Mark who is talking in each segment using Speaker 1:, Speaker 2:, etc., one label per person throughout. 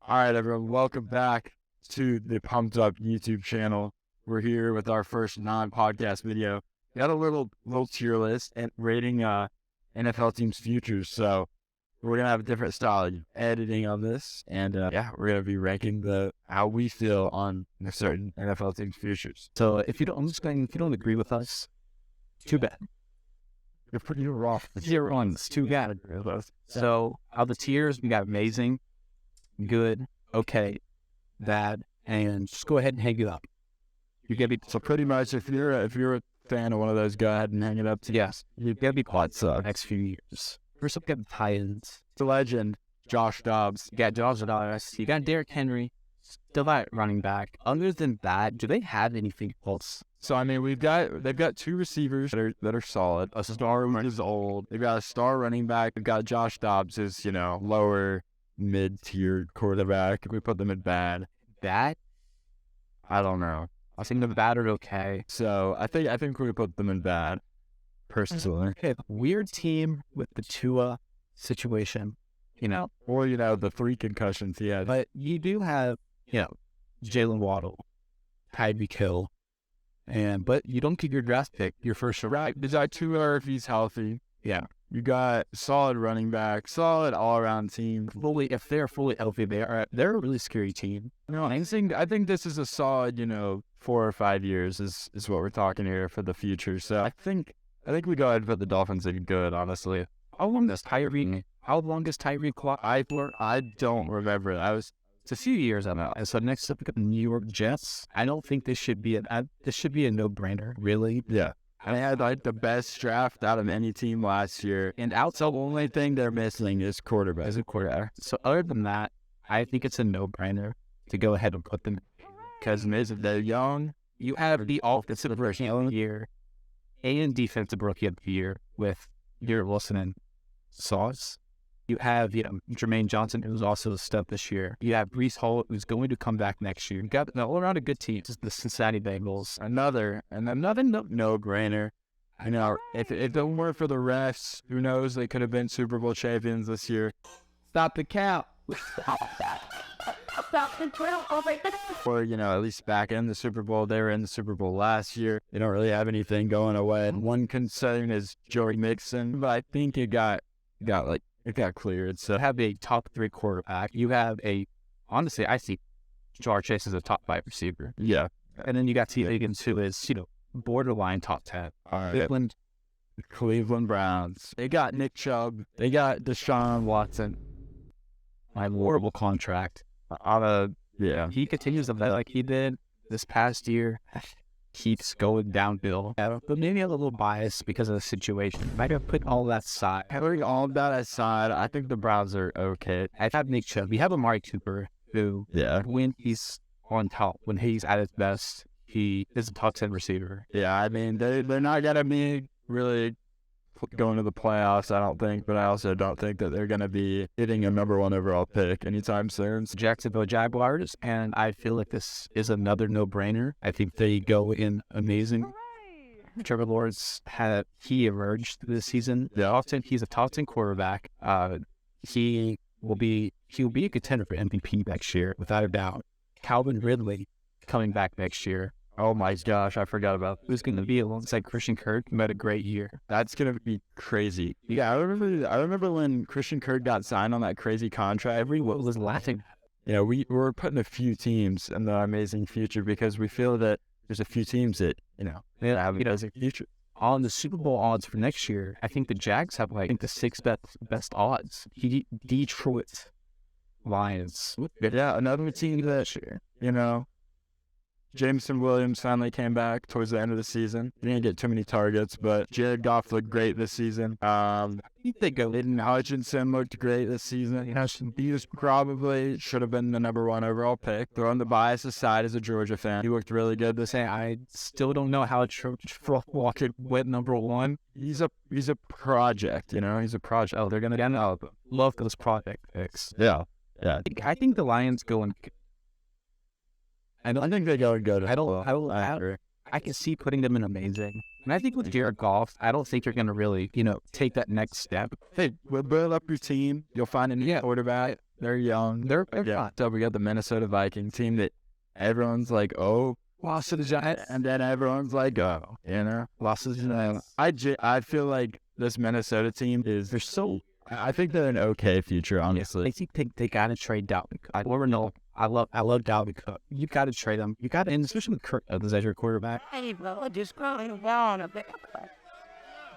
Speaker 1: All right, everyone, welcome back to the Pumped Up YouTube channel. We're here with our first non-podcast video. We got a little tier list and rating NFL teams' futures. So we're gonna have a different style of editing on this, and we're gonna be ranking how we feel on certain NFL teams' futures.
Speaker 2: So if you don't agree with us, too bad.
Speaker 1: You're pretty rough.
Speaker 2: Tier one's too bad. So how the tiers, we got amazing, good, okay, bad, and just go ahead and hang it up. You're gonna be
Speaker 1: So pretty much, if you're a fan of one of those, go ahead and hang it up.
Speaker 2: yes, you're gonna be caught for the next few years. First up, we got the Titans.
Speaker 1: The legend, Josh Dobbs.
Speaker 2: You got Josh Dobbs. You got Derrick Henry. Still that running back. Other than that, do they have anything else?
Speaker 1: So I mean, they've got two receivers that are solid. A star is old. They've got a star running back. They've got Josh Dobbs, who's lower mid-tier quarterback. We put them in bad.
Speaker 2: Bad?
Speaker 1: I don't know.
Speaker 2: I think the bad are okay.
Speaker 1: So I think we put them in bad. Personally,
Speaker 2: Okay, weird team with the Tua situation,
Speaker 1: or the 3 concussions he had.
Speaker 2: but you do have, Jalen Waddle, Tyreek Hill, but you don't get your draft pick, your first round.
Speaker 1: Right, is that Tua if he's healthy?
Speaker 2: Yeah.
Speaker 1: You got solid running back, solid all-around team.
Speaker 2: If they're fully healthy, they're a really scary team.
Speaker 1: I think this is a solid, 4 or 5 years is what we're talking here for the future. So I think we go ahead and put the Dolphins in good, honestly.
Speaker 2: How long is Tyreek clock?
Speaker 1: I don't remember.
Speaker 2: It's a few years out. And so next up, we got the New York Jets. I don't think this should be a no-brainer, really.
Speaker 1: Yeah. They had the best draft out of any team last year.
Speaker 2: And outside,
Speaker 1: The only thing they're missing is quarterback.
Speaker 2: as a quarterback. So other than that, I think it's a no-brainer to go ahead and put them.
Speaker 1: Because they're young.
Speaker 2: You have the offensive rookie of the year and defensive rookie of the year with Garrett Wilson and Sauce. You have, Jermaine Johnson, who's also a stud this year. You have Breece Hall, who's going to come back next year. You got all around a good team. This is the Cincinnati Bengals.
Speaker 1: Another no-brainer. I know if it weren't for the refs, who knows? They could have been Super Bowl champions this year.
Speaker 2: Stop the count.
Speaker 1: Or, at least back in the Super Bowl. They were in the Super Bowl last year. They don't really have anything going away. And one concern is Joey Mixon, but I think it got cleared. So
Speaker 2: You have a top 3 quarterback. You have honestly, I see Jamar Chase as a top 5 receiver.
Speaker 1: yeah.
Speaker 2: And then you got T. Higgins, who is, borderline top 10.
Speaker 1: All right. Cleveland Browns. They got Nick Chubb. They got Deshaun Watson.
Speaker 2: My horrible contract. He continues to play like he did this past year. Keeps going downhill. But maybe a little biased because of the situation. Might have put all that aside.
Speaker 1: Putting all of that aside, I think the Browns are okay.
Speaker 2: I have Nick Chubb. We have Amari Cooper, who, when he's on top, when he's at his best, he is a top 10 receiver.
Speaker 1: Yeah, I mean, they're not going to be really going to the playoffs, I don't think, but I also don't think that they're going to be hitting a number 1 overall pick anytime soon.
Speaker 2: Jacksonville Jaguars, and I feel like this is another no-brainer. I think they go in amazing. Trevor Lawrence he emerged this season. He's a top 10 quarterback. He'll be a contender for MVP next year, without a doubt. Calvin Ridley coming back next year.
Speaker 1: Oh my gosh, I forgot about
Speaker 2: Who's going to be alongside Christian Kirk, who had a great year.
Speaker 1: That's going to be crazy. Yeah, I remember when Christian Kirk got signed on that crazy contract.
Speaker 2: Everyone was laughing.
Speaker 1: Yeah, we're putting a few teams in the amazing future because we feel that there's a few teams that, have an amazing future.
Speaker 2: On the Super Bowl odds for next year, I think the Jags have the 6th best odds. Detroit Lions.
Speaker 1: Yeah, another team that, Jameson Williams finally came back towards the end of the season. He didn't get too many targets, but Jared Goff looked great this season.
Speaker 2: I think they go.
Speaker 1: Aiden Hutchinson looked great this season. He should have been the number 1 overall pick. Throwing the bias aside as a Georgia fan, he looked really good this season.
Speaker 2: I still don't know how Walker went number 1.
Speaker 1: He's a project, He's a project.
Speaker 2: Oh, they're going to love those project picks.
Speaker 1: Yeah.
Speaker 2: I think the Lions go and...
Speaker 1: I think they go and go to.
Speaker 2: I can see putting them in amazing. And I think with Jared Goff, I don't think you're going to really, take that next step.
Speaker 1: Hey, we'll build up your team. You'll find a new quarterback. They're young.
Speaker 2: They're
Speaker 1: Yeah. So we got the Minnesota Vikings team that everyone's like, oh,
Speaker 2: lost to the Giants.
Speaker 1: and then everyone's like, oh,
Speaker 2: Lost to the Giants.
Speaker 1: I feel like this Minnesota team
Speaker 2: They're so.
Speaker 1: I think they're an okay future, honestly.
Speaker 2: I think they got to trade Dalvin Cook. I love Dalvin Cook. You got to trade him. You got to, and especially with Kirk as your quarterback.
Speaker 3: Hey, bro, just going down a bit.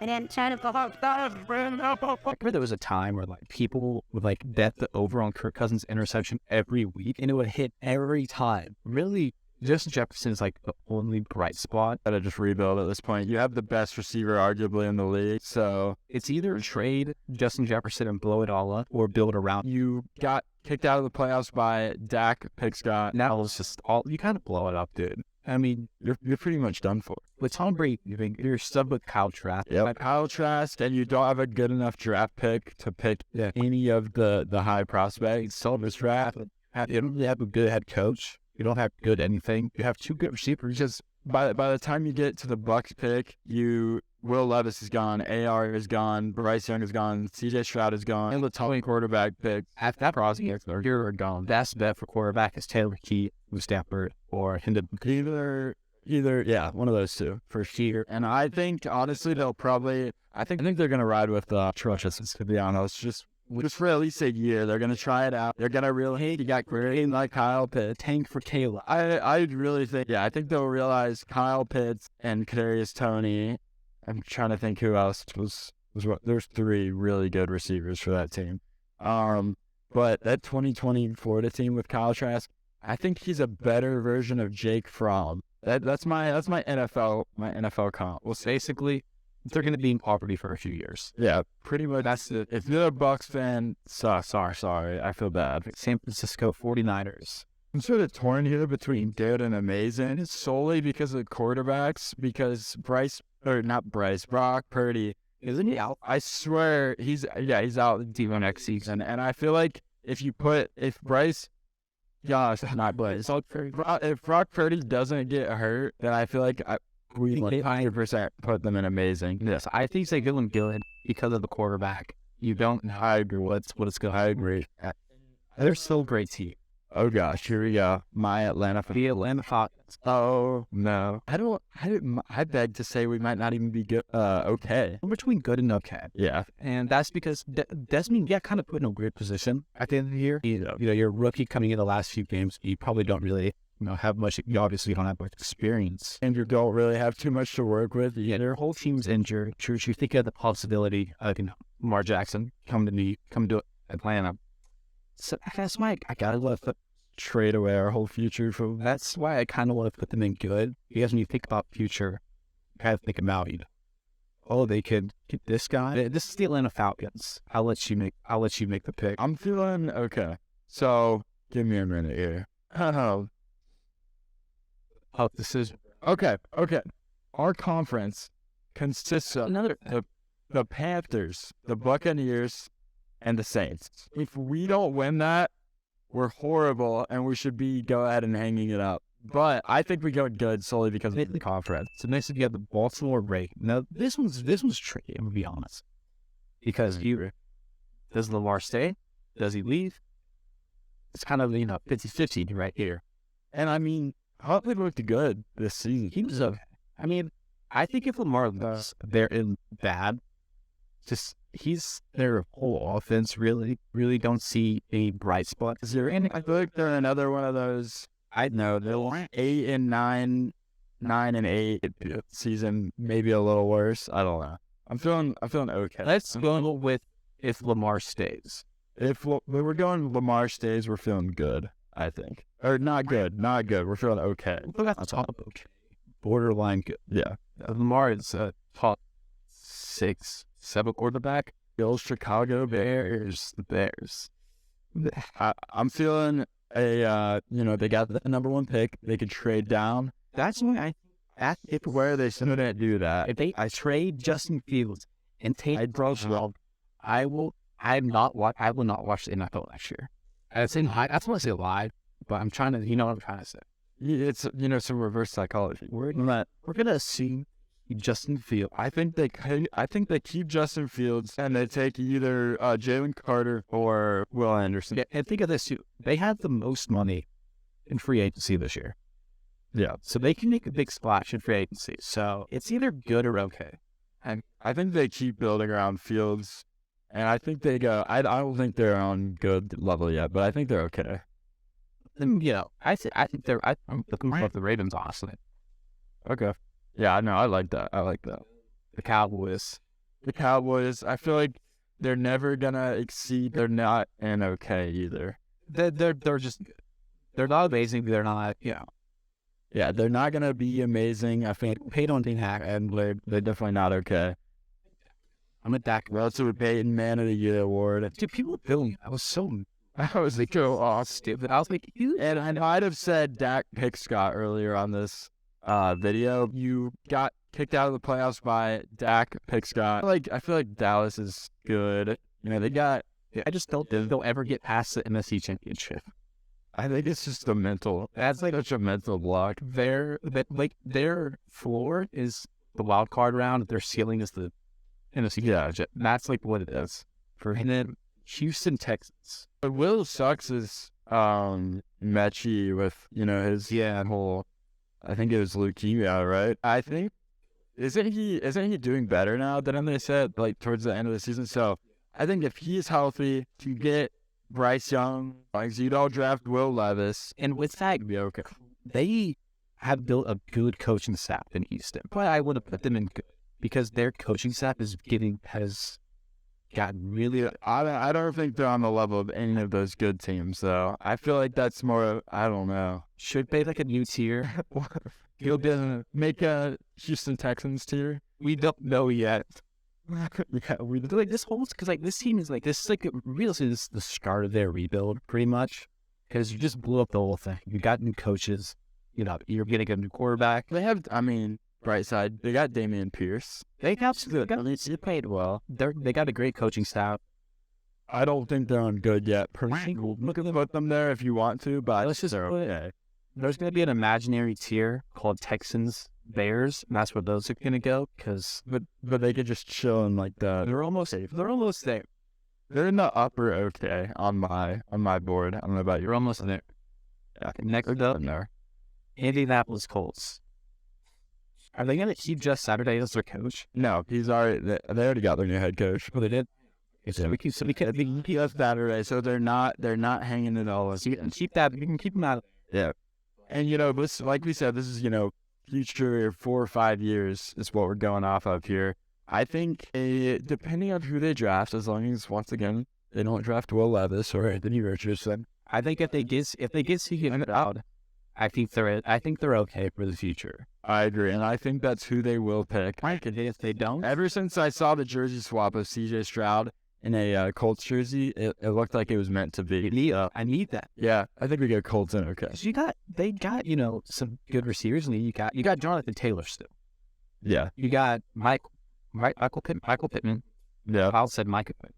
Speaker 3: And then trying to go out.
Speaker 2: I remember there was a time where like people would like bet the over on Kirk Cousins' interception every week, and it would hit every time. Really, Justin Jefferson is like the only bright spot.
Speaker 1: Gotta just rebuild at this point. You have the best receiver arguably in the league, so
Speaker 2: It's either trade Justin Jefferson and blow it all up, or build around.
Speaker 1: you got kicked out of the playoffs by Dak Prescott.
Speaker 2: Now it's just all you kind of blow it up, dude. I mean,
Speaker 1: You're pretty much done for.
Speaker 2: with Tom Brady, you're stuck with Kyle Trask.
Speaker 1: Yep. Kyle Trask, and you don't have a good enough draft pick to pick any of the high prospects.
Speaker 2: So this draft, you don't really have a good head coach. You don't have good anything. You have two good receivers.
Speaker 1: Just by the time you get to the Bucks pick, Will Levis is gone, AR is gone, Bryce Young is gone, CJ Stroud is gone, and the top quarterback pick.
Speaker 2: At that prospect, you're gone. Best bet for quarterback is Taylor Key with Stafford or Hendon.
Speaker 1: Either, yeah, one of those two for sure. And I think honestly I think they're gonna ride with Trushes, to be honest. Just for at least a year, they're gonna try it out. They're gonna really you got great like Kyle Pitts.
Speaker 2: Tank for Caleb.
Speaker 1: I really think I think they'll realize Kyle Pitts and Kadarius Toney. I'm trying to think who else was what. There's three really good receivers for that team. But that 2020 Florida team with Kyle Trask, I think he's a better version of Jake Fromm. That's my NFL comp.
Speaker 2: Well, basically, they're going to be in poverty for a few years.
Speaker 1: Yeah, pretty much. That's it. If you're a Bucks fan, sorry, I feel bad.
Speaker 2: San Francisco 49ers.
Speaker 1: I'm sort of torn here between good and amazing. It's solely because of quarterbacks, because Brock Purdy.
Speaker 2: Isn't he out?
Speaker 1: I swear he's out the team next season. And I feel like if Brock Purdy doesn't get hurt, then I feel like we 100% put them in amazing.
Speaker 2: Yes, I think they give them good because of the quarterback. You don't know.
Speaker 1: I agree.
Speaker 2: What it's going.
Speaker 1: I agree.
Speaker 2: They're still a great team.
Speaker 1: Oh gosh, here we go. My Atlanta.
Speaker 2: The Atlanta Falcons.
Speaker 1: Oh no, I beg to say we might not even be good. Okay,
Speaker 2: Between good and okay.
Speaker 1: Yeah,
Speaker 2: And that's because Desmond got kind of put in a weird position at the end of the year. You know, you're a rookie coming in the last few games. You probably don't really have much. You obviously don't have much experience.
Speaker 1: and you don't really have too much to work with.
Speaker 2: Yeah, their whole team's injured. You think of the possibility of Lamar Jackson come to Atlanta. So that's why I gotta love it.
Speaker 1: Trade away our whole future for.
Speaker 2: That's why I kind of want to put them in good. Because when you think about future, you kind of think about they could get this guy. This is the Atlanta Falcons. I'll let you make the pick.
Speaker 1: I'm feeling okay. So give me a minute here.
Speaker 2: This is
Speaker 1: Okay. Our conference consists of the Panthers, the Buccaneers, and the Saints. If we don't win that, we're horrible, and we should go ahead and hanging it up. But I think we go good solely because of the conference.
Speaker 2: So next we have the Baltimore Ravens. Now this one's tricky. I'm gonna be honest, because does Lamar stay? Does he leave? It's kind of 50-50 right here.
Speaker 1: And I mean, Huntley looked good this season.
Speaker 2: He was okay. I mean, I think if Lamar leaves, they're in bad. Just their whole offense really don't see any bright spot.
Speaker 1: I feel like they're another one of those. I know they're 8-9, 9-8 season, maybe a little worse. I don't know. I'm feeling okay.
Speaker 2: Let's go with if Lamar stays.
Speaker 1: If we're going Lamar stays, we're feeling good. I think, or not good. We're feeling okay.
Speaker 2: Okay. Borderline good.
Speaker 1: Yeah.
Speaker 2: Lamar is a top 6-7 quarterback.
Speaker 1: Bills, Chicago Bears.
Speaker 2: The Bears.
Speaker 1: I'm feeling they got the number one pick. They could trade down.
Speaker 2: That's why
Speaker 1: Where they shouldn't do that.
Speaker 2: If I trade Justin Fields and take
Speaker 1: I'd
Speaker 2: I will not watch the NFL next year. That's what I say live, but I'm trying to, what I'm trying to say.
Speaker 1: It's some reverse psychology.
Speaker 2: We're gonna assume Justin Fields.
Speaker 1: I think they keep Justin Fields and they take either Jalen Carter or Will Anderson.
Speaker 2: Yeah, and think of this too. They have the most money in free agency this year.
Speaker 1: Yeah.
Speaker 2: So they can make a big splash in free agency. So it's either good or okay.
Speaker 1: And I think they keep building around Fields. And I think they go, I don't think they're on good level yet, but I think they're okay.
Speaker 2: And, I think I'm looking for the Ravens, honestly.
Speaker 1: Okay. Yeah, no, I like that.
Speaker 2: The Cowboys.
Speaker 1: I feel like they're never gonna exceed. They're not an okay either.
Speaker 2: They're just good. They're not amazing. They're not,
Speaker 1: Yeah, they're not gonna be amazing. I think
Speaker 2: Peyton didn't hack.
Speaker 1: and they're definitely not okay.
Speaker 2: I'm a Dak.
Speaker 1: Russell with Peyton Man of the Year award.
Speaker 2: Dude, people were billing. I was so
Speaker 1: I was like, oh,
Speaker 2: stupid. I was like,
Speaker 1: and I might have said Dak Pickscott earlier on this video. You got kicked out of the playoffs by Dak Pickscott. I feel like Dallas is good. They got.
Speaker 2: I just don't think they'll ever get past the NFC Championship.
Speaker 1: I think it's just a mental. That's such a mental block.
Speaker 2: Their floor is the wild card round. Their ceiling is the NFC Championship. That's what it is. And then Houston Texans.
Speaker 1: What Will sucks is Mechie with his whole. I think it was leukemia, right? I think isn't he doing better now than they said towards the end of the season? So I think if he's healthy, to get Bryce Young, you'd all draft Will Levis,
Speaker 2: and with that,
Speaker 1: be okay.
Speaker 2: They have built a good coaching staff in Houston, but I would have put them in good because their coaching staff has gotten really.
Speaker 1: I don't think they're on the level of any of those good teams, though. I feel like that's more. I don't know.
Speaker 2: Should be like a new tier.
Speaker 1: You'll make a Houston Texans tier.
Speaker 2: We don't know yet.
Speaker 1: Yeah, we
Speaker 2: this whole because this team is really this is the start of their rebuild pretty much because you just blew up the whole thing. You got new coaches. You're getting a new quarterback.
Speaker 1: They have. Bright side, they got Damian Pierce.
Speaker 2: They
Speaker 1: played well.
Speaker 2: They got a great coaching staff.
Speaker 1: I don't think they're on good yet. Personally, look at put them there if you want to, but
Speaker 2: let's just
Speaker 1: okay.
Speaker 2: There's going to be an imaginary tier called Texans Bears, and that's where those are going to go.
Speaker 1: But they could just chill in the.
Speaker 2: They're almost there.
Speaker 1: They're in the upper okay on my board. I don't know about you.
Speaker 2: You're almost there.
Speaker 1: Yeah,
Speaker 2: next up,
Speaker 1: there.
Speaker 2: Indianapolis Colts. Are they going to keep Jeff Saturday as their coach?
Speaker 1: No, he's already. They already got their new head coach.
Speaker 2: Oh, they did.
Speaker 1: So we can keep Saturday. So they're not hanging it all.
Speaker 2: So you can keep that. You can keep them out.
Speaker 1: Yeah, and this, like we said, this is future 4 or 5 years is what we're going off of here. I think depending on who they draft, as long as once again they don't draft Will Levis or Anthony Richardson.
Speaker 2: I think if they get CJ Stroud, I think they're okay for the future.
Speaker 1: I agree, and I think that's who they will pick.
Speaker 2: If they don't,
Speaker 1: ever since I saw the jersey swap of CJ Stroud in a Colts jersey, it looked like it was meant to be.
Speaker 2: I need that.
Speaker 1: Yeah, I think we get Colts in okay.
Speaker 2: They got some good receivers, and you got Jonathan Taylor still.
Speaker 1: Yeah,
Speaker 2: you got Michael Pittman.
Speaker 1: Yeah,
Speaker 2: Kyle said Michael Pittman.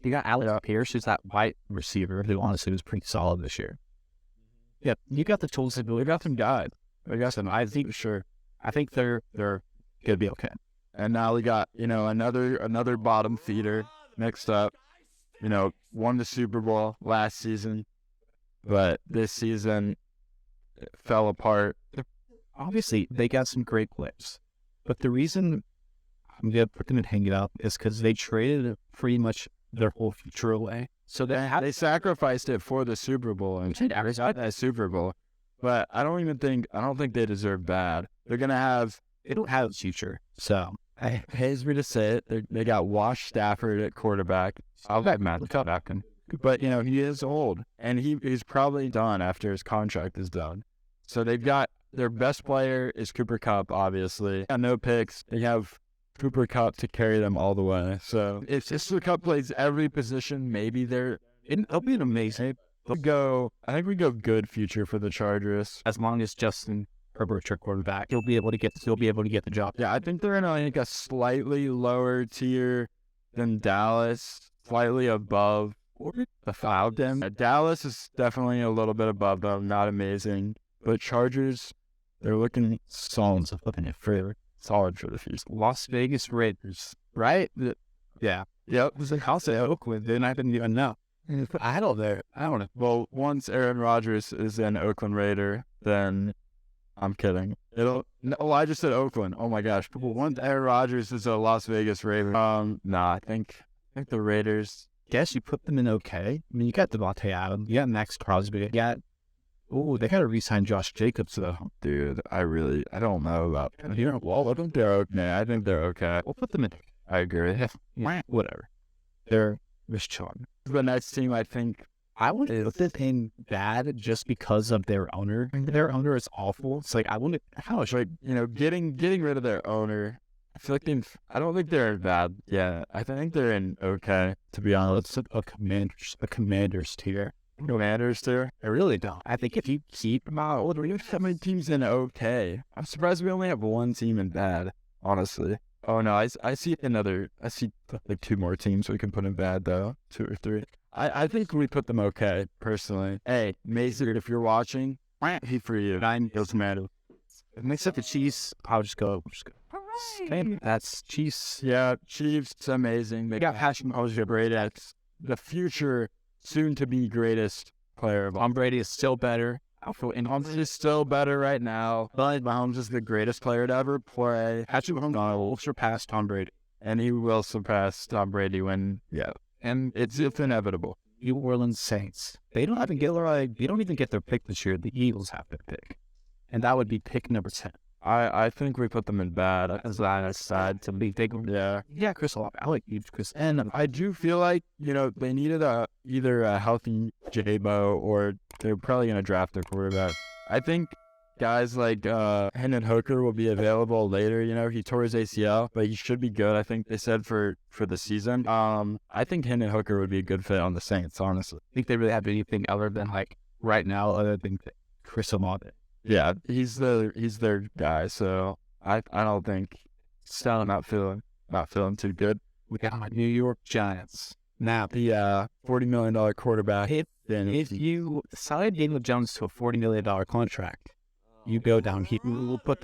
Speaker 2: You got Alex Pierce, who's that white receiver who honestly was pretty solid this year. Yeah, you got the tools to build. You got some guys. I guess, and I think they're gonna be okay.
Speaker 1: And now we got another bottom feeder next up. Won the Super Bowl last season, but this season it fell apart.
Speaker 2: Obviously, they got some great players, but the reason I'm gonna put them and hang it up is because they traded pretty much their whole future away. So
Speaker 1: they sacrificed it for the Super Bowl and got that Super Bowl. But I don't think they deserve bad. They don't have
Speaker 2: a future. So
Speaker 1: it pays me to say it. They got Wash Stafford at quarterback. I'll bet Matt Falcon. But he is old and he's probably done after his contract is done. So they've got their best player is Cooper Kupp, obviously. Got no picks. They have Cooper Kupp to carry them all the way. So if Cooper Kupp plays every position, maybe it'll be an amazing. I think we go good future for the Chargers.
Speaker 2: As long as Justin Herbert's your quarterback, he'll be able to get the job.
Speaker 1: Yeah, I think they're in a slightly lower tier than Dallas, slightly above the Falcons. Dallas is definitely a little bit above them, not amazing. But Chargers, they're looking solid. solid for the future.
Speaker 2: Las Vegas Raiders, right? Yeah.
Speaker 1: Yep.
Speaker 2: It was like, I'll say Oakland, then I didn't even know. I don't know.
Speaker 1: Well, once Aaron Rodgers is an Oakland Raider, then I'm kidding. I just said Oakland. Oh my gosh. Once Aaron Rodgers is a Las Vegas Raider, I think the Raiders.
Speaker 2: Guess you put them in okay. I mean, you got Devontae Adams, you got Max Crosby, they got to re-sign Josh Jacobs though.
Speaker 1: Dude, I don't know about. Well, I think they're okay.
Speaker 2: We'll put them in.
Speaker 1: I agree.
Speaker 2: Yeah, whatever. They're just chilling.
Speaker 1: The next team, I think.
Speaker 2: I want to put this in bad just because of their owner. Their owner is awful. It's like,
Speaker 1: getting rid of their owner. I feel like I don't think they're bad. Yeah, I think they're in okay, to be honest.
Speaker 2: A commander's tier.
Speaker 1: Commanders tier?
Speaker 2: I really don't. I think if you keep them out,
Speaker 1: we have so many teams in okay. I'm surprised we only have one team in bad, honestly. Oh no, I see like two more teams we can put in bad though. 2 or 3. I think we put them okay, personally. Hey, Mason, if you're watching, he for you. 9 doesn't matter.
Speaker 2: Except the Chiefs, I'll just go.
Speaker 3: Hooray!
Speaker 2: That's Chiefs.
Speaker 1: Yeah, Chiefs, it's amazing. They got Patrick Mahomes, great at the future, soon-to-be greatest player.
Speaker 2: Tom Brady is still better.
Speaker 1: Mahomes is still better right now, but Mahomes is the greatest player to ever play.
Speaker 2: Patrick Mahomes will surpass Tom Brady.
Speaker 1: And he will surpass Tom Brady and it's inevitable.
Speaker 2: New Orleans Saints. They don't even get their pick this year. The Eagles have their pick. And that would be pick number 10.
Speaker 1: I think we put them in bad.
Speaker 2: As I said, to be big.
Speaker 1: Yeah,
Speaker 2: Chris Olave. I like Chris.
Speaker 1: And I do feel like, they needed either a healthy J-Bo or they're probably going to draft their quarterback. I think guys like Hendon Hooker will be available later. He tore his ACL, but he should be good, I think they said, for the season. I think Hendon Hooker would be a good fit on the Saints, honestly.
Speaker 2: I think they really have anything other than, right now, other than Chris Olave.
Speaker 1: Yeah, he's their guy, so I don't think still not feeling too good.
Speaker 2: We got my New York Giants. Now
Speaker 1: the $40 million quarterback.
Speaker 2: If you sign Daniel Jones to a $40 million contract, you go down. You put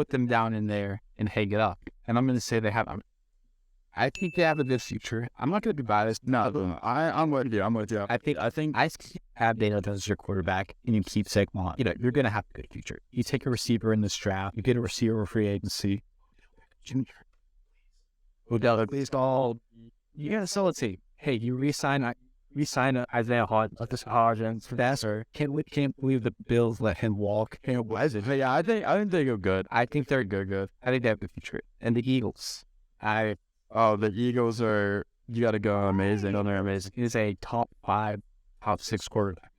Speaker 2: them down in there and hang it up. And I'm going to say they have. I think they have a good future. I'm not going to be biased.
Speaker 1: No, I'm with you.
Speaker 2: I think I have Daniel Jones as your quarterback, and you keep Saquon. You're going to have a good future. You take a receiver in this draft. You get a receiver free agency. Odell, please all. You got to sell a team. Hey, you re-sign Isaiah Hodgins. Can't believe the Bills let him walk.
Speaker 1: Yeah, I think they go good.
Speaker 2: I think they're good. I think they have a good future. And the Eagles.
Speaker 1: The Eagles are, you got to go amazing. They're amazing.
Speaker 2: He's a top 5, top 6 quarterback.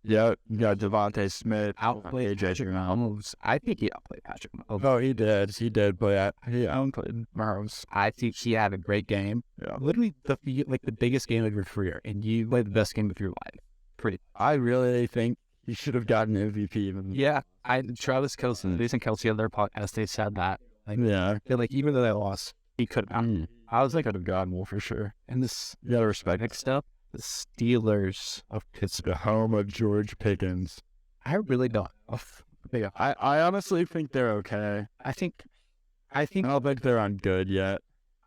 Speaker 1: Yeah, you got Devontae Smith.
Speaker 2: Outplayed Patrick Mahomes. I think he outplayed Patrick Mahomes.
Speaker 1: Oh, he did. He outplayed Mahomes.
Speaker 2: I think he had a great game.
Speaker 1: Yeah.
Speaker 2: Literally the biggest game of your career, and you played the best game of your life.
Speaker 1: I really think he should have gotten MVP even.
Speaker 2: Yeah, Travis Kelce, Jason Kelce on their podcast, they said that. Even though they lost, he could have.
Speaker 1: I was could have gotten more for sure.
Speaker 2: And this,
Speaker 1: you gotta respect.
Speaker 2: Next up, the Steelers of Pittsburgh,
Speaker 1: the home of George Pickens.
Speaker 2: I really don't.
Speaker 1: I honestly think they're okay.
Speaker 2: I
Speaker 1: don't think they're on good yet.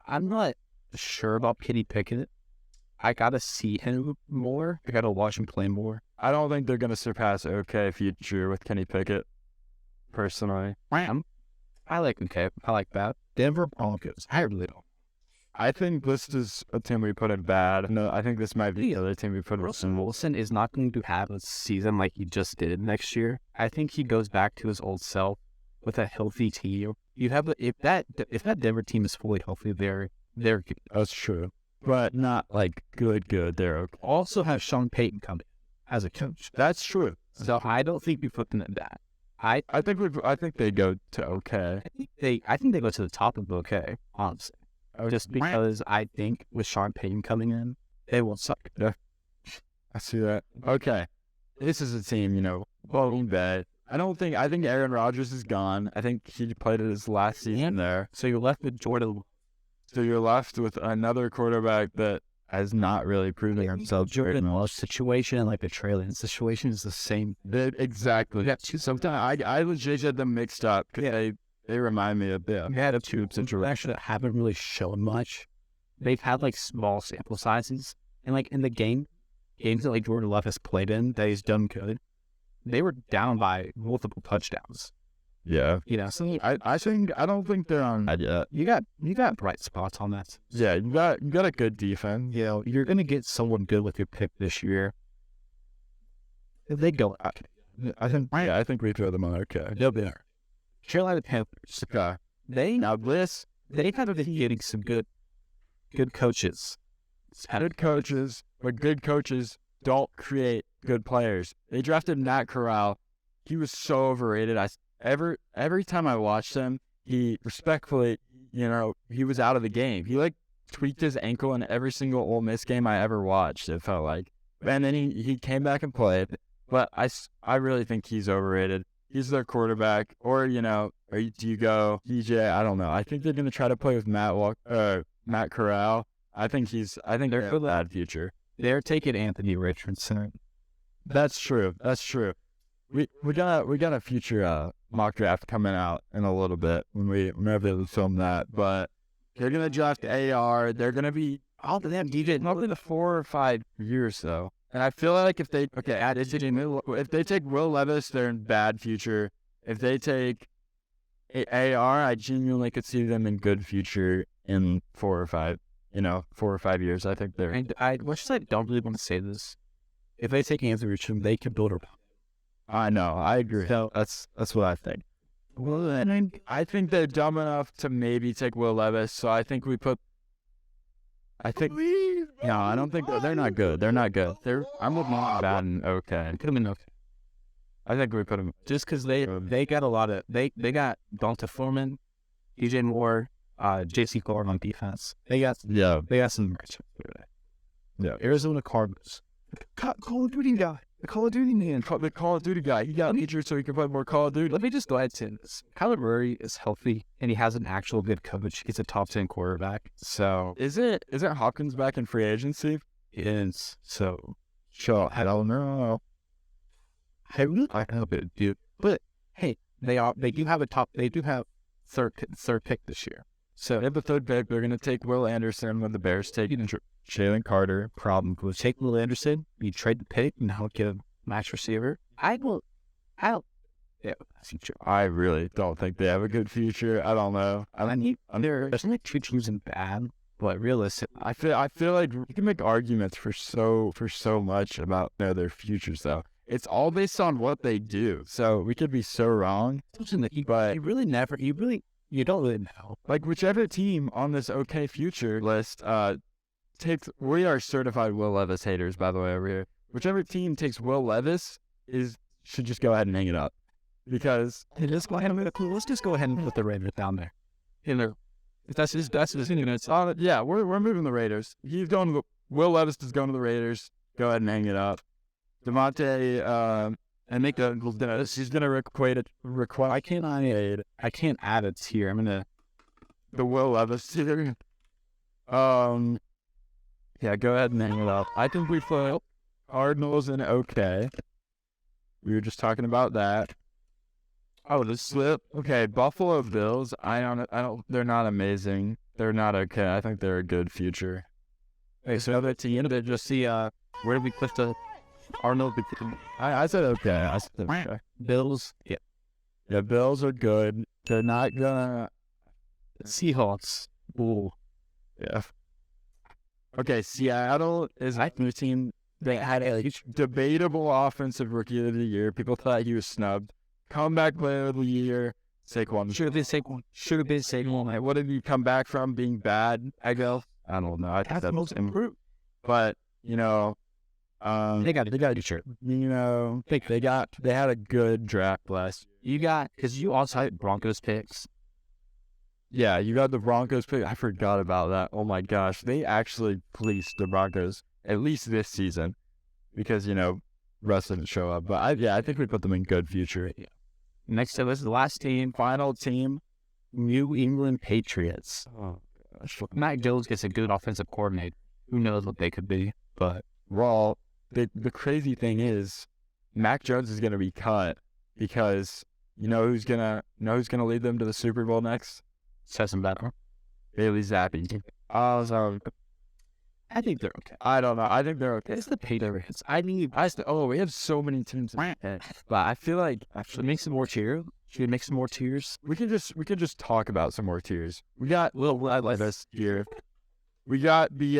Speaker 2: I'm not sure about Kenny Pickett. I gotta see him more. I gotta watch him play more.
Speaker 1: I don't think they're gonna surpass okay future with Kenny Pickett. Personally,
Speaker 2: I like okay. I like that. Denver Broncos. I really don't.
Speaker 1: I think this is a team we put in bad. No, I think this might be the other team we put in.
Speaker 2: Russell Wilson is not going to have a season like he just did next year. I think he goes back to his old self with a healthy team. You have if that Denver team is fully healthy, they're
Speaker 1: that's true, but not good. They're okay.
Speaker 2: Also have Sean Payton coming as a coach.
Speaker 1: That's true.
Speaker 2: So I don't think we put them in that.
Speaker 1: I think they go to okay.
Speaker 2: I think they go to the top of okay, honestly. Just because I think with Sean Payton coming in, they will suck.
Speaker 1: Yeah, I see that. Okay, this is a team, bad. I think Aaron Rodgers is gone. I think he played his last season there.
Speaker 2: So you're left with Jordan.
Speaker 1: So you're left with another quarterback that has not really proven himself.
Speaker 2: Jordan Love situation and the Trey Lance situation is the same.
Speaker 1: Exactly. Yeah. Sometimes I legit get them mixed up because They remind me of them.
Speaker 2: We had two actually that haven't really shown much. They've had like small sample sizes, and like in the games that like Jordan Love has played in that he's done good, they were down by multiple touchdowns.
Speaker 1: Yeah.
Speaker 2: You know, so
Speaker 1: I don't think they're on that yet.
Speaker 2: you got bright spots on that.
Speaker 1: Yeah, you got a good defense.
Speaker 2: You know, you're gonna get someone good with your pick this year. If they go,
Speaker 1: I think we throw them on okay.
Speaker 2: they'll be there. Carolina Panthers.
Speaker 1: Okay.
Speaker 2: They
Speaker 1: Now this
Speaker 2: have been getting some good coaches.
Speaker 1: good coaches, but good coaches don't create good players. They drafted Matt Corral. He was so overrated. Every time I watched him, he respectfully, he was out of the game. He like tweaked his ankle in every single Ole Miss game I ever watched. It felt like, and then he came back and played. But I really think he's overrated. He's their quarterback, or do you go DJ? I don't know. I think they're gonna try to play with Matt Corral. I think they're a bad future.
Speaker 2: They're taking Anthony Richardson.
Speaker 1: That's true. We got a future mock draft coming out in a little bit whenever they film that. But they're gonna draft AR. They're gonna be DJ probably the 4 or 5 years though. And I feel like if they take Will Levis, they're in bad future. If they take AR, I genuinely could see them in good future in 4 or 5 years. I think they're.
Speaker 2: And I don't really want to say this. If they take Anthony Richardson, they can build around.
Speaker 1: I know. I agree. So that's what I think. Well, and I think they're dumb enough to maybe take Will Levis. So I think we put. I don't think they're not good. They're not good. I'm looking at bad and okay.
Speaker 2: Put them in okay.
Speaker 1: I think we put them
Speaker 2: just because they got a lot of they got Donta Foreman, DJ Moore, JC Clark on defense. They got some.
Speaker 1: Yeah.
Speaker 2: Arizona Cardinals. Call of Duty guy. The Call of Duty man.
Speaker 1: The Call of Duty guy. He got injured so he can play more Call of Duty.
Speaker 2: Let me just go ahead and say this. Kyler Murray is healthy, and he has an actual good coach. He's a top 10 quarterback. So
Speaker 1: isn't Hopkins back in free agency?
Speaker 2: Yes. So
Speaker 1: sure. I don't know.
Speaker 2: I really like it, dude. But hey, they do have third pick this year.
Speaker 1: So they have the third pick. They're gonna take Will Anderson when the Bears take Jalen Carter.
Speaker 2: Problem was take Will Anderson. You trade the pick and now get a max receiver.
Speaker 1: I really don't think they have a good future. I don't know.
Speaker 2: There's like two teams in bad, but realistic.
Speaker 1: I feel like you can make arguments for so much about their futures though. It's all based on what they do. So we could be so wrong.
Speaker 2: But you don't really know.
Speaker 1: Like whichever team on this OK future list we are certified Will Levis haters, by the way, over here. Whichever team takes Will Levis should just go ahead and hang it up. Because
Speaker 2: let's just go ahead and put the Raiders down there. That's
Speaker 1: yeah, we're moving the Raiders. Will Levis is going to the Raiders. Go ahead and hang it up. Devontae and make he's gonna require.
Speaker 2: I can't add a tier. I'm gonna
Speaker 1: the Will Levis tier. Yeah, go ahead and hang it up. I think we put Cardinals in okay. We were just talking about that. Oh, the slip. Okay, Buffalo Bills. I don't. They're not amazing. They're not okay. I think they're a good future.
Speaker 2: Okay, so at the end of it, just see where did we put the Cardinals?
Speaker 1: I said okay. I said okay.
Speaker 2: Bills. Yeah.
Speaker 1: Yeah, Bills are good. They're not gonna.
Speaker 2: Seahawks. Ooh.
Speaker 1: Yeah. Okay, Seattle is a new team. They had a debatable offensive rookie of the year. People thought he was snubbed. Comeback player of the year, Saquon.
Speaker 2: Should have been Saquon.
Speaker 1: What did he come back from being bad? I don't know. I think that's most improved. But they
Speaker 2: got a shirt.
Speaker 1: They had a good draft last year.
Speaker 2: Because you also had Broncos picks.
Speaker 1: Yeah, you got the Broncos pick. I forgot about that. Oh my gosh, they actually fleeced the Broncos at least this season because Russ didn't show up. But I think we put them in good future.
Speaker 2: Yeah. Next up is the last team, final team, New England Patriots.
Speaker 1: Oh gosh,
Speaker 2: Mac Jones gets a good offensive coordinator. Who knows what they could be? But
Speaker 1: the crazy thing is, Mac Jones is going to be cut because You know who's gonna lead them to the Super Bowl next?
Speaker 2: Says some better.
Speaker 1: Bailey Zappi.
Speaker 2: I think they're okay.
Speaker 1: I don't know. I think they're okay.
Speaker 2: It's the Patriots.
Speaker 1: We have so many teams. But I feel like
Speaker 2: Should we make some more tiers? Should we make some more tiers?
Speaker 1: we can just talk about some more tiers. We got
Speaker 2: I like
Speaker 1: this tier. We got the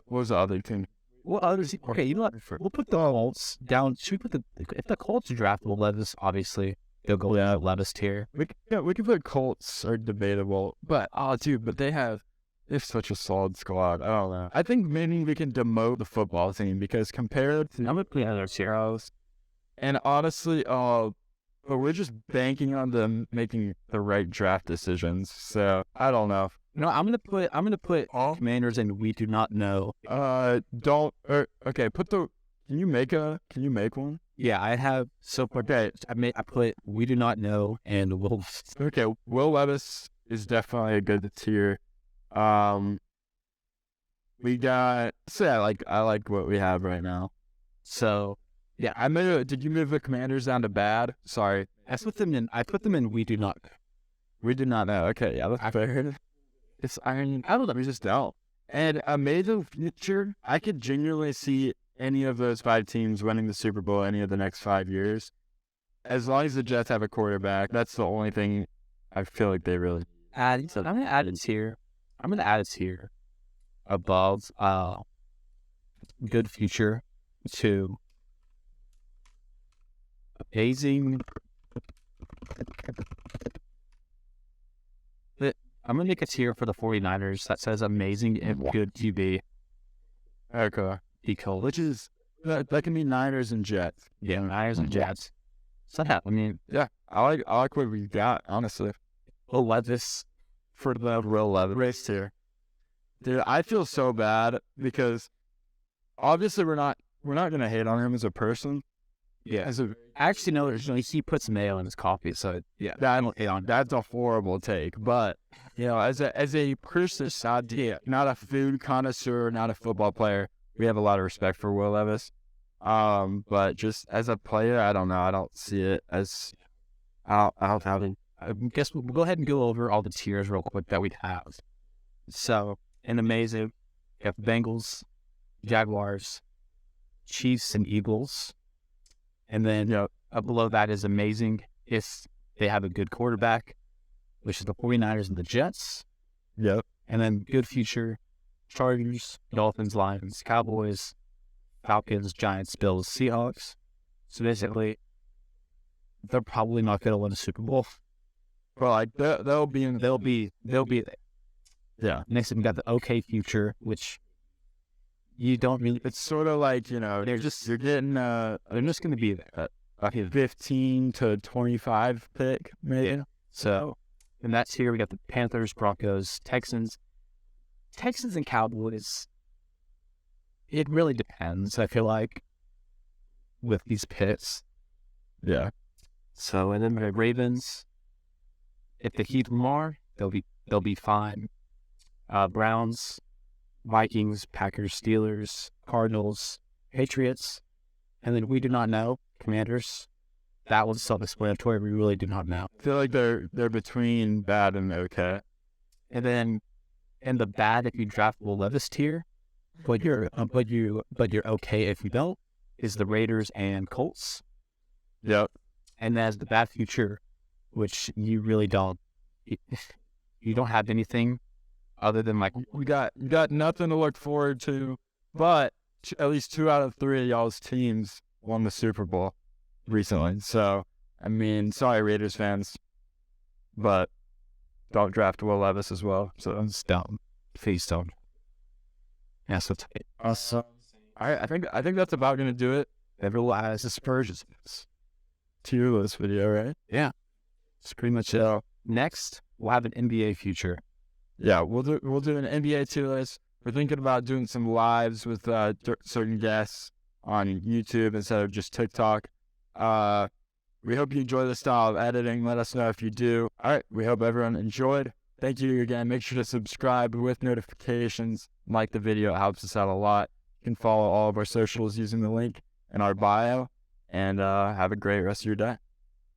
Speaker 1: what was the other team?
Speaker 2: What others? Okay, you know what? We'll put the Colts down. Should we put if the Colts draft Levis, obviously they'll go down Levis tier.
Speaker 1: We can put Colts are debatable, but they have such a solid squad. I don't know. I think maybe we can demote the football team because compared to
Speaker 2: I'm gonna put other heroes.
Speaker 1: and honestly, but we're just banking on them making the right draft decisions. So I don't know.
Speaker 2: No, I'm gonna put Commanders and we do not know.
Speaker 1: Okay. Can you make one?
Speaker 2: Yeah, I have. So
Speaker 1: Okay.
Speaker 2: I put we do not know and we'll.
Speaker 1: Okay. Will Levis is definitely a good tier. We got. So I like what we have right now.
Speaker 2: So
Speaker 1: Yeah, did you move the Commanders down to bad? Sorry.
Speaker 2: I put them in we do not know.
Speaker 1: We do not know. Okay, yeah, that's fair. I don't know. We just don't. And amazing future, I could genuinely see any of those 5 teams winning the Super Bowl any of the next 5 years. As long as the Jets have a quarterback, that's the only thing I feel like they really.
Speaker 2: I'm gonna add it here. I'm gonna add it here above good future to amazing. I'm going to make a tier for the 49ers that says amazing and good QB.
Speaker 1: Okay.
Speaker 2: Because
Speaker 1: Which is, that can be Niners and Jets.
Speaker 2: yeah, Niners and Jets. So yeah, I mean,
Speaker 1: Yeah, I like what we got, honestly.
Speaker 2: we'll let this
Speaker 1: For the Will Levis race tier. Dude, I feel so bad because obviously we're not going to hate on him as a person.
Speaker 2: yeah. Actually, no, he puts mayo in his coffee, so yeah.
Speaker 1: That's a horrible take, but as a person, not a food connoisseur, not a football player, we have a lot of respect for Will Levis. But just as a player, I don't know. I don't see it as. I
Speaker 2: guess we'll go ahead and go over all the tiers real quick that we have. So, in amazing, you have Bengals, Jaguars, Chiefs, and Eagles. And then up below that is amazing if they have a good quarterback, which is the 49ers and the Jets.
Speaker 1: Yep.
Speaker 2: And then good future, Chargers, Dolphins, Lions, Cowboys, Falcons, Giants, Bills, Seahawks. So basically, they're probably not going to win a Super Bowl.
Speaker 1: Well, they'll be there. Yeah.
Speaker 2: Next, we got the okay future, which you don't really.
Speaker 1: It's sort of like
Speaker 2: They're just
Speaker 1: you're getting
Speaker 2: they're just going to be there.
Speaker 1: a 15 to 25 pick, maybe.
Speaker 2: So, and that's here. We got the Panthers, Broncos, Texans and Cowboys. It really depends, I feel like, with these picks.
Speaker 1: Yeah.
Speaker 2: So, and then the Ravens, if they keep Lamar, they'll be fine. Browns, Vikings, Packers, Steelers, Cardinals, Patriots, and then we do not know, Commanders. That was self-explanatory. We really do not know.
Speaker 1: I feel like they're between bad and okay.
Speaker 2: And then in the bad, if you draft Will Levis tier, but you're okay if you don't, is the Raiders and Colts.
Speaker 1: Yep.
Speaker 2: And as the bad future, which you really don't, you don't have anything other than like
Speaker 1: We got nothing to look forward to, but at least 2 out of 3 of y'all's teams won the Super Bowl recently. So, I mean, sorry, Raiders fans, but don't draft Will Levis as well. So
Speaker 2: it's dumb. Please don't. Yeah, so
Speaker 1: awesome. I think that's about gonna do it.
Speaker 2: everyone has aspersions.
Speaker 1: Tier list video, right?
Speaker 2: Yeah, it's pretty much it. Next, we'll have an NBA future.
Speaker 1: Yeah, we'll do an NBA tier list. We're thinking about doing some lives with certain guests on YouTube instead of just TikTok. We hope you enjoy the style of editing. Let us know if you do. All right, we hope everyone enjoyed. Thank you again. Make sure to subscribe with notifications. Like the video. It helps us out a lot. You can follow all of our socials using the link in our bio. And have a great rest of your day.